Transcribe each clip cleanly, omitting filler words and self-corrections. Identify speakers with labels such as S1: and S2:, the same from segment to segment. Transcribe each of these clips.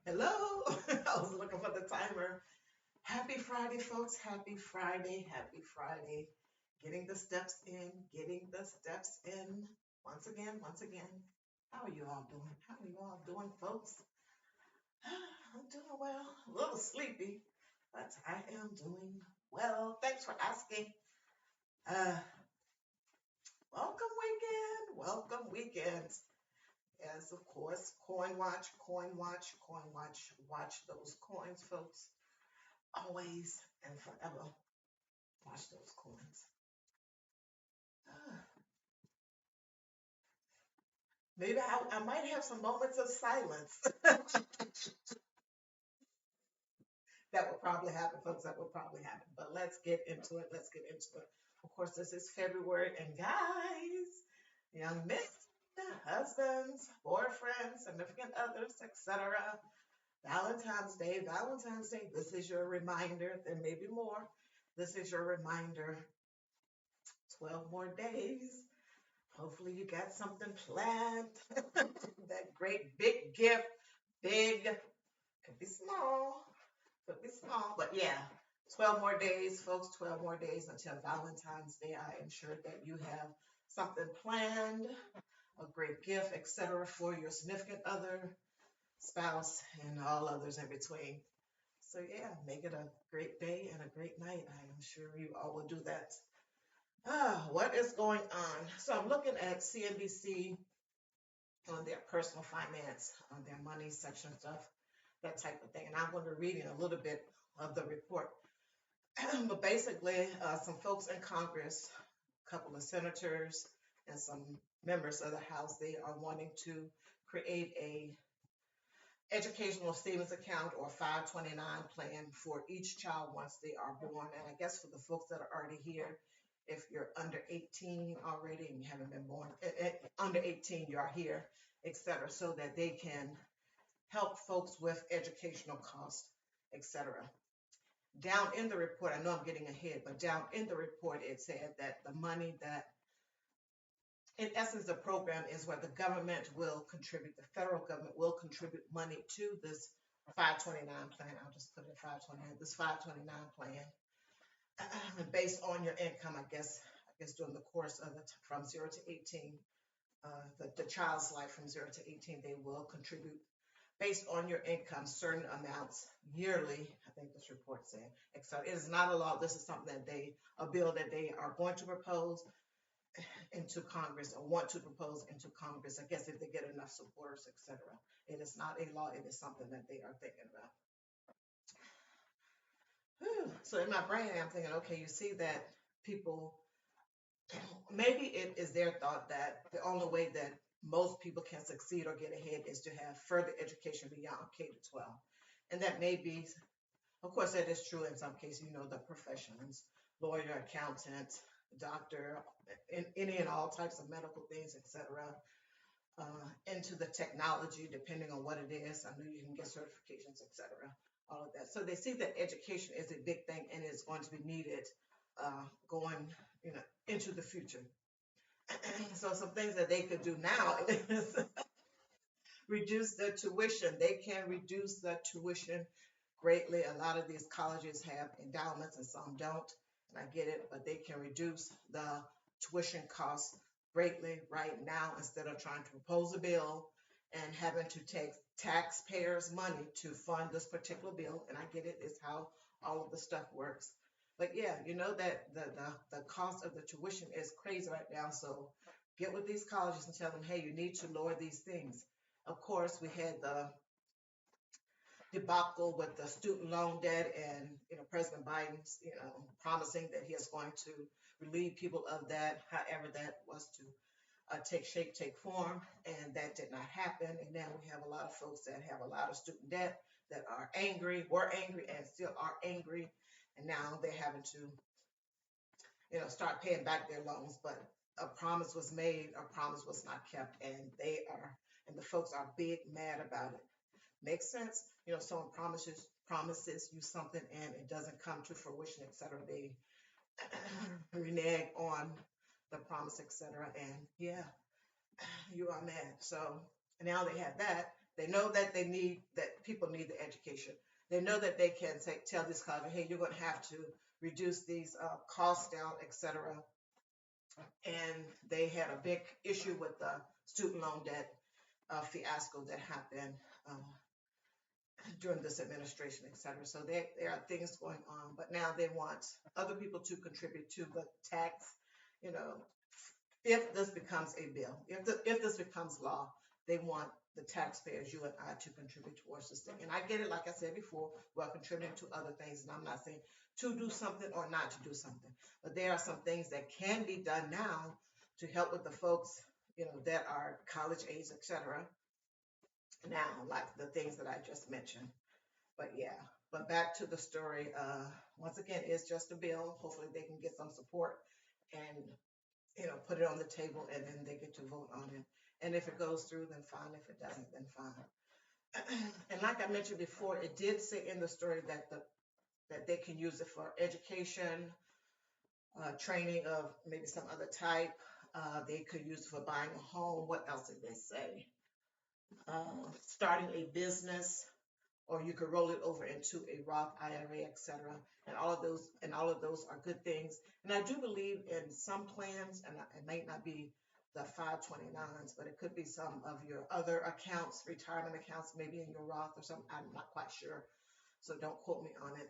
S1: Hello. I was looking for the timer. Happy Friday, folks. Happy Friday. Happy Friday. Getting the steps in. Getting the steps in. Once again, once again. How are you all doing? How are you all doing, folks? I'm doing well. A little sleepy, but I am doing well. Thanks for asking. Uh, welcome weekend. Welcome weekend. Yes, of course. Coin watch, coin watch, coin watch. Watch those coins, folks. Always and forever. Watch those coins. Ah, maybe I might have some moments of silence. That will probably happen, folks. That will probably happen. But let's get into it. Let's get into it. Of course, this is February, and guys, young men, husbands, boyfriends, significant others, etc. Valentine's Day, Valentine's Day. This is your reminder. There may be more. This is your reminder. 12 more days. Hopefully, you got something planned. That great big gift, big, could be small, could be small, but yeah, 12 more days, folks, 12 more days until Valentine's Day. I am sure that you have something planned, a great gift, etc., for your significant other, spouse, and all others in between. So, yeah, make it a great day and a great night. I am sure you all will do that. What is going on? So, I'm looking at CNBC on their personal finance, on their money section stuff, that type of thing. And I'm going to be reading a little bit of the report. But basically, some folks in Congress, a couple of senators, and some members of the House, they are wanting to create a educational savings account or 529 plan for each child once they are born. And I guess for the folks that are already here, if you're under 18 already and you haven't been born, under 18, you are here, etc., so that they can help folks with educational costs, etc. Down in the report, I know I'm getting ahead, but down in the report, it said that the money that, in essence, the program is where the government will contribute, the federal government will contribute money to this 529 plan. I'll just put it 529, this 529 plan, based on your income, I guess during the course of the from 0 to 18, the child's life from 0 to 18, they will contribute based on your income, certain amounts yearly. I think this report said, etc. It is not a law. This is something that a bill that they are going to propose into Congress or want to propose into Congress. I guess if they get enough supporters, etc. It is not a law. It is something that they are thinking about. Whew. So in my brain, I'm thinking, okay, you see that people, maybe it is their thought that the only way that most people can succeed or get ahead is to have further education beyond K to 12. And that may be, of course, that is true in some cases, the professions, lawyer, accountant, doctor, in any and all types of medical things, etc. Into the technology, depending on what it is. I know you can get certifications, etc. All of that. So they see that education is a big thing and is going to be needed going, into the future. So some things that they could do now is reduce the tuition. They can reduce the tuition greatly. A lot of these colleges have endowments and some don't, and I get it, but they can reduce the tuition costs greatly right now instead of trying to propose a bill and having to take taxpayers' money to fund this particular bill. And I get it, it's how all of the stuff works. But yeah, you know that the cost of the tuition is crazy right now. So get with these colleges and tell them, hey, you need to lower these things. Of course, we had the debacle with the student loan debt and President Biden's promising that he is going to relieve people of that, however that was to take shape, take form, and that did not happen. And now we have a lot of folks that have a lot of student debt that are angry, were angry, and still are angry, and now they're having to start paying back their loans. But a promise was made, a promise was not kept, and the folks are big mad about it. Makes sense. Someone promises you something and it doesn't come to fruition, etc. They renege on the promise, etc. And yeah, you are mad. So now they have that. They know that that people need the education. They know that they can say, tell this college, hey, you're going to have to reduce these costs down, etc. And they had a big issue with the student loan debt fiasco that happened during this administration, etc. So there are things going on, but now they want other people to contribute to the tax, you know, if this becomes a bill, if this becomes law, they want the taxpayers, you and I, to contribute towards this thing. And I get it, like I said before, while contributing to other things. And I'm not saying to do something or not to do something, but there are some things that can be done now to help with the folks, that are college age, etc. Now, like the things that I just mentioned. But yeah, but back to the story. Once again, it's just a bill. Hopefully, they can get some support and put it on the table, and then they get to vote on it. And if it goes through, then fine. If it doesn't, then fine. And like I mentioned before, it did say in the story that they can use it for education, training of maybe some other type. They could use it for buying a home. What else did they say? Starting a business, or you could roll it over into a Roth IRA, etc. And all of those are good things. And I do believe in some plans, and it might not be the 529s, but it could be some of your other accounts, retirement accounts, maybe in your Roth or something. I'm not quite sure, so don't quote me on it.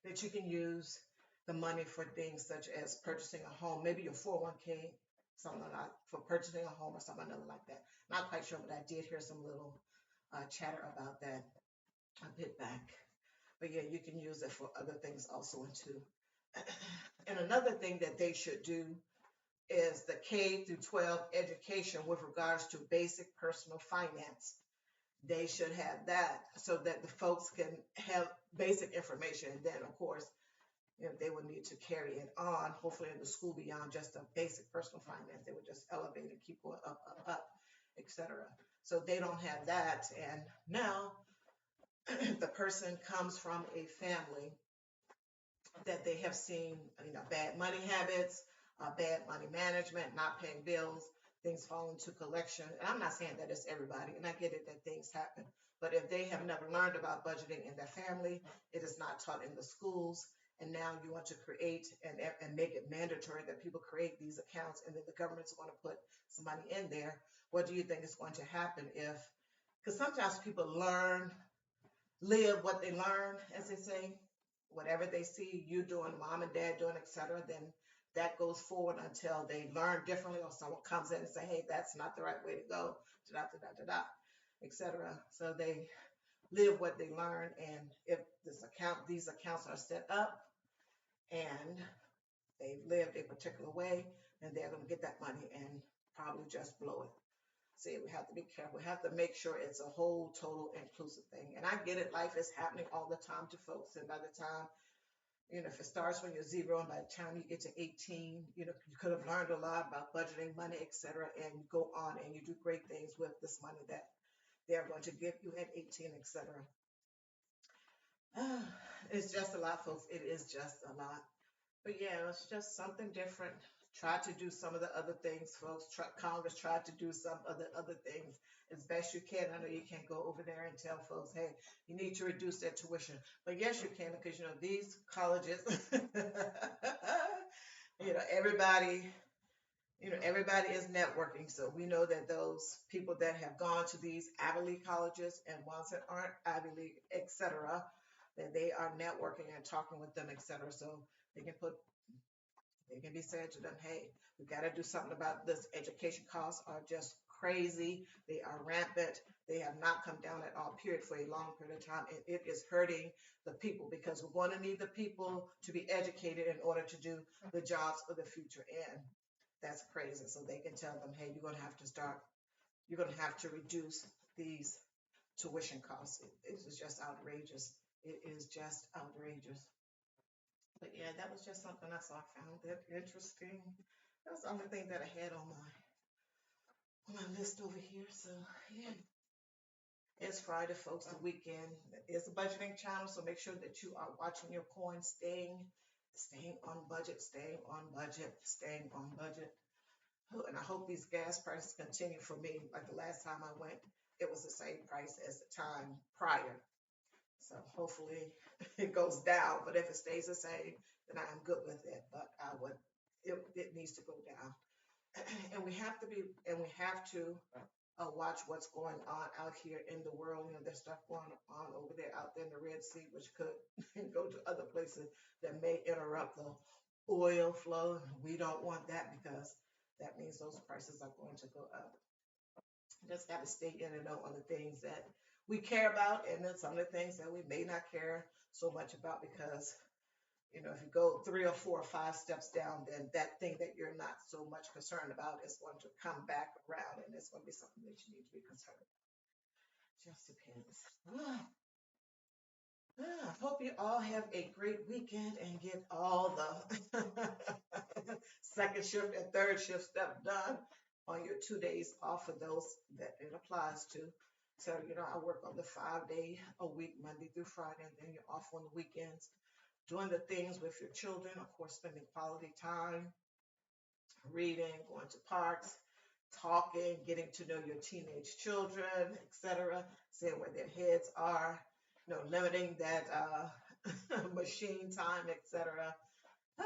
S1: That you can use the money for things such as purchasing a home, maybe your 401k, something like that, for purchasing a home or something another like that. Not quite sure, but I did hear some little chatter about that a bit back. But yeah, you can use it for other things also too. And another thing that they should do is the K through 12 education with regards to basic personal finance. They should have that so that the folks can have basic information. And then, of course, they would need to carry it on, hopefully in the school beyond just a basic personal finance. They would just elevate and keep going up, etc. So they don't have that. And now the person comes from a family that they have seen, bad money habits, bad money management, not paying bills, things fall into collection. And I'm not saying that it's everybody, and I get it that things happen. But if they have never learned about budgeting in their family, it is not taught in the schools, and now you want to create and make it mandatory that people create these accounts, and then the government's going to put some money in there. What do you think is going to happen if, because sometimes people live what they learn, as they say. Whatever they see you doing, mom and dad doing, etc., then that goes forward until they learn differently, or someone comes in and say, hey, that's not the right way to go, da da da da da, etc. So they live what they learn, and if these accounts are set up and they've lived a particular way, then they're going to get that money and probably just blow it. See, we have to be careful. We have to make sure it's a whole, total, inclusive thing. And I get it. Life is happening all the time to folks. And by the time, if it starts when you're 0, and by the time you get to 18, you could have learned a lot about budgeting, money, etc. And you go on and you do great things with this money that they're going to give you at 18, etc. It's just a lot, folks. It is just a lot. But yeah, it's just something different. Try to do some of the other things, folks. Congress tried to do some of the other things as best you can. I know you can't go over there and tell folks, hey, you need to reduce their tuition. But yes, you can, because, these colleges, everybody, everybody is networking. So we know that those people that have gone to these Ivy League colleges and ones that aren't Ivy League, etc., that they are networking and talking with them, etc. So they can be said to them, hey, we got to do something about this. Education costs are just crazy. They are rampant. They have not come down at all, period, for a long period of time. And it is hurting the people, because we're going to need the people to be educated in order to do the jobs of the future. And that's crazy. So they can tell them, hey, you're going to have to reduce these tuition costs. It is just outrageous. It is just outrageous. But yeah, that was just something I saw. I found it interesting. That was the only thing that I had on my list over here. So yeah, it's Friday, folks. The weekend. It's a budgeting channel, so make sure that you are watching your coins, staying on budget, staying on budget, staying on budget. And I hope these gas prices continue for me. Like the last time I went, it was the same price as the time prior. So hopefully it goes down. But if it stays the same, then I'm good with it. But it needs to go down. And we have to be, and we have to watch what's going on out here in the world. You know, there's stuff going on over there out there in the Red Sea, which could go to other places that may interrupt the oil flow. We don't want that because that means those prices are going to go up. Just got to stay in and know on the things that we care about, and then some of the things that we may not care so much about because if you go 3 or 4 or 5 steps down, then that thing that you're not so much concerned about is going to come back around, and it's going to be something that you need to be concerned about. Just depends. Hope you all have a great weekend and get all the second shift and third shift stuff done on your 2 days off for those that it applies to. So, I work on the 5 day a week, Monday through Friday, and then you're off on the weekends, doing the things with your children, of course, spending quality time, reading, going to parks, talking, getting to know your teenage children, etc., seeing where their heads are, limiting that machine time, etc. Ah,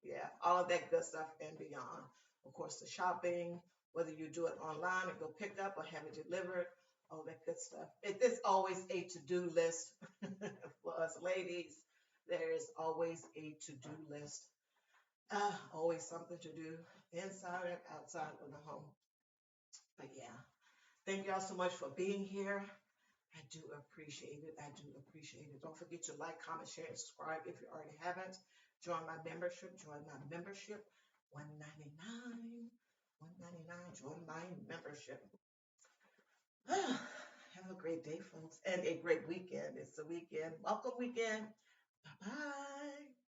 S1: yeah, all of that good stuff and beyond. Of course, the shopping, whether you do it online and go pick up or have it delivered, all that good stuff. It is always a to-do list for us ladies. There is always a to-do list. Always something to do inside and outside of the home. But yeah, thank y'all so much for being here. I do appreciate it. I do appreciate it. Don't forget to like, comment, share, and subscribe if you already haven't. Join my membership. Join my membership. $199. $199. Join my membership. Have a great day, folks, and a great weekend. It's the weekend. Welcome weekend. Bye bye.